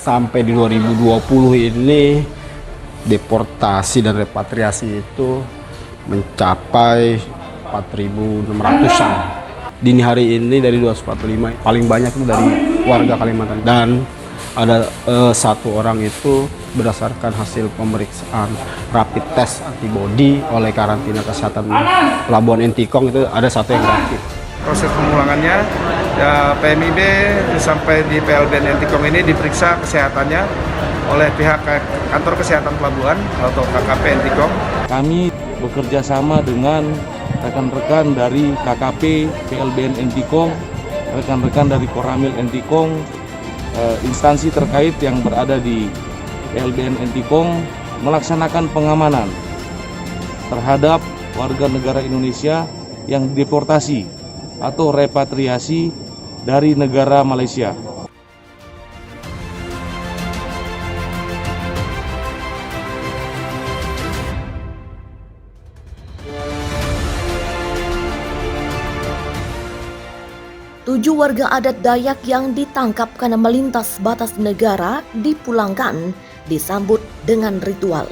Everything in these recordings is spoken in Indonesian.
sampai di 2020 ini deportasi dan repatriasi itu mencapai 4.600-an. Dini hari ini dari 245 paling banyak itu dari warga Kalimantan, dan ada satu orang itu berdasarkan hasil pemeriksaan rapid test antibody oleh karantina kesehatan Pelabuhan Entikong, itu ada satu yang reaktif. Proses pemulangannya ya, PMIB sampai di PLBN Entikong ini diperiksa kesehatannya oleh pihak kantor kesehatan pelabuhan atau KKP Entikong. Kami bekerja sama dengan rekan-rekan dari KKP PLBN Entikong, rekan-rekan dari Koramil Entikong, instansi terkait yang berada di PLBN Entikong melaksanakan pengamanan terhadap warga negara Indonesia yang deportasi atau repatriasi dari negara Malaysia. Tujuh warga adat Dayak yang ditangkap karena melintas batas negara dipulangkan, disambut dengan ritual.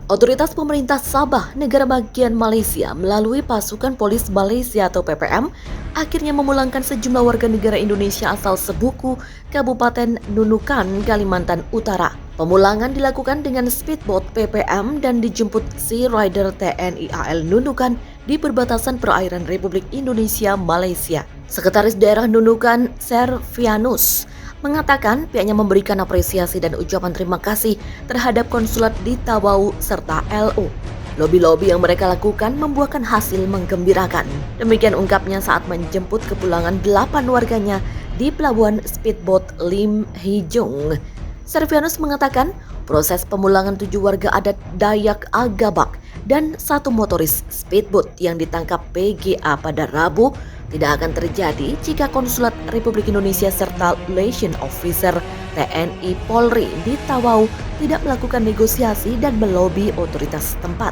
Otoritas pemerintah Sabah, negara bagian Malaysia, melalui pasukan polis Malaysia atau PPM, akhirnya memulangkan sejumlah warga negara Indonesia asal Sebuku, Kabupaten Nunukan, Kalimantan Utara. Pemulangan dilakukan dengan speedboat PPM dan dijemput Sea Rider TNI AL Nunukan di perbatasan perairan Republik Indonesia Malaysia. Sekretaris Daerah Nunukan, Servianus, mengatakan pihaknya memberikan apresiasi dan ucapan terima kasih terhadap konsulat di Tawau serta LO. Lobi-lobi yang mereka lakukan membuahkan hasil menggembirakan. Demikian ungkapnya saat menjemput kepulangan 8 warganya di pelabuhan speedboat Lim Hijung. Servianus mengatakan proses pemulangan 7 warga adat Dayak Agabak dan 1 motoris speedboat yang ditangkap PGA pada Rabu tidak akan terjadi jika konsulat Republik Indonesia serta liaison officer TNI Polri di Tawau tidak melakukan negosiasi dan melobi otoritas setempat.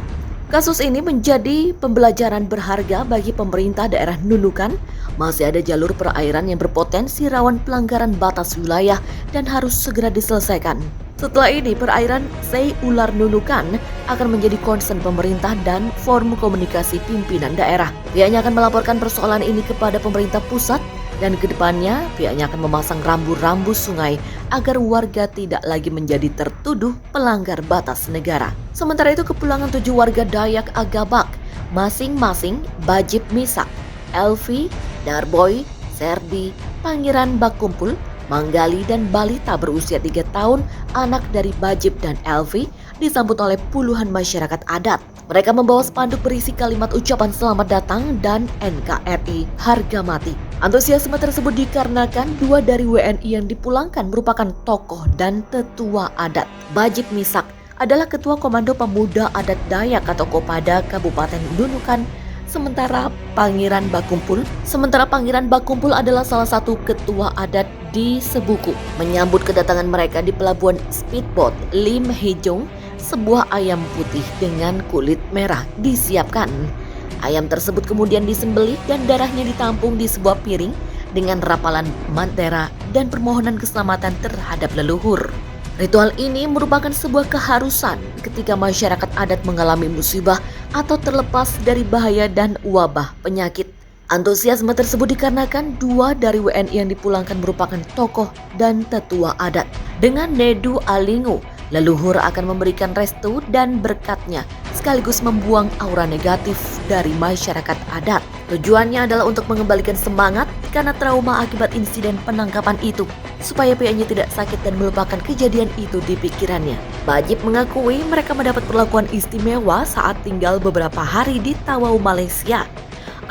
Kasus ini menjadi pembelajaran berharga bagi pemerintah daerah Nunukan. Masih ada jalur perairan yang berpotensi rawan pelanggaran batas wilayah dan harus segera diselesaikan. Setelah ini, perairan Sei Ular Nunukan akan menjadi concern pemerintah dan forum komunikasi pimpinan daerah. Pihaknya akan melaporkan persoalan ini kepada pemerintah pusat dan kedepannya pihaknya akan memasang rambu-rambu sungai agar warga tidak lagi menjadi tertuduh pelanggar batas negara. Sementara itu, kepulangan 7 warga Dayak Agabak, masing-masing Bajib Misak, Elvi, Darboy, Serdi, Pangeran Bakumpul, Manggali dan balita berusia 3 tahun, anak dari Bajib dan Elvi, disambut oleh puluhan masyarakat adat. Mereka membawa spanduk berisi kalimat ucapan selamat datang dan NKRI harga mati. Antusiasme tersebut dikarenakan 2 dari WNI yang dipulangkan merupakan tokoh dan tetua adat. Bajib Misak adalah ketua Komando Pemuda Adat Dayak atau Kopada Kabupaten Nunukan, sementara Pangeran Bakumpul adalah salah satu ketua adat di Sebuku. Menyambut kedatangan mereka di pelabuhan speedboat Lim Hijung, sebuah ayam putih dengan kulit merah disiapkan. Ayam tersebut kemudian disembelih dan darahnya ditampung di sebuah piring dengan rapalan mantera dan permohonan keselamatan terhadap leluhur. Ritual ini merupakan sebuah keharusan ketika masyarakat adat mengalami musibah atau terlepas dari bahaya dan wabah penyakit. Antusiasme tersebut dikarenakan 2 dari WNI yang dipulangkan merupakan tokoh dan tetua adat. Dengan Nedu Alingu, leluhur akan memberikan restu dan berkatnya sekaligus membuang aura negatif dari masyarakat adat. Tujuannya adalah untuk mengembalikan semangat karena trauma akibat insiden penangkapan itu, supaya pihaknya tidak sakit dan melupakan kejadian itu di pikirannya. Bajib mengakui mereka mendapat perlakuan istimewa saat tinggal beberapa hari di Tawau, Malaysia.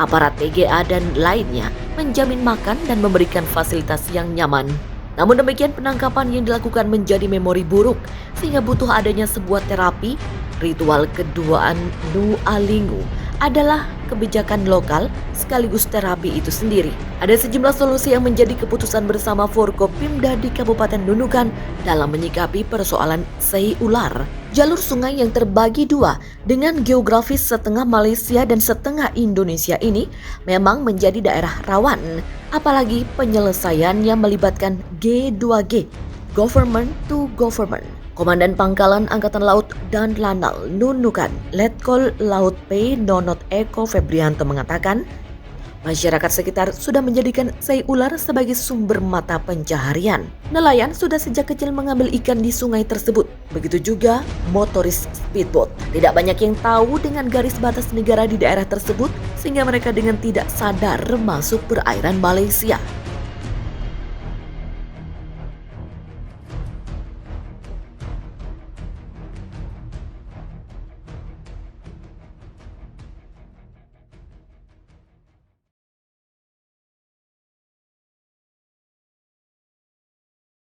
Aparat PGA dan lainnya menjamin makan dan memberikan fasilitas yang nyaman. Namun demikian, penangkapan yang dilakukan menjadi memori buruk sehingga butuh adanya sebuah terapi. Ritual keduaan Nu Alingu adalah kebijakan lokal sekaligus terapi itu sendiri. Ada sejumlah solusi yang menjadi keputusan bersama Forkopimda di Kabupaten Nunukan dalam menyikapi persoalan Sei Ular. Jalur sungai yang terbagi dua dengan geografis setengah Malaysia dan setengah Indonesia ini memang menjadi daerah rawan, apalagi penyelesaiannya melibatkan G2G, Government to Government. Komandan Pangkalan Angkatan Laut dan Lanal Nunukan, Letkol Laut P. Nonot Eko Febrianto mengatakan, masyarakat sekitar sudah menjadikan sei ular sebagai sumber mata pencaharian. Nelayan sudah sejak kecil mengambil ikan di sungai tersebut. Begitu juga motoris speedboat. Tidak banyak yang tahu dengan garis batas negara di daerah tersebut, sehingga mereka dengan tidak sadar masuk perairan Malaysia.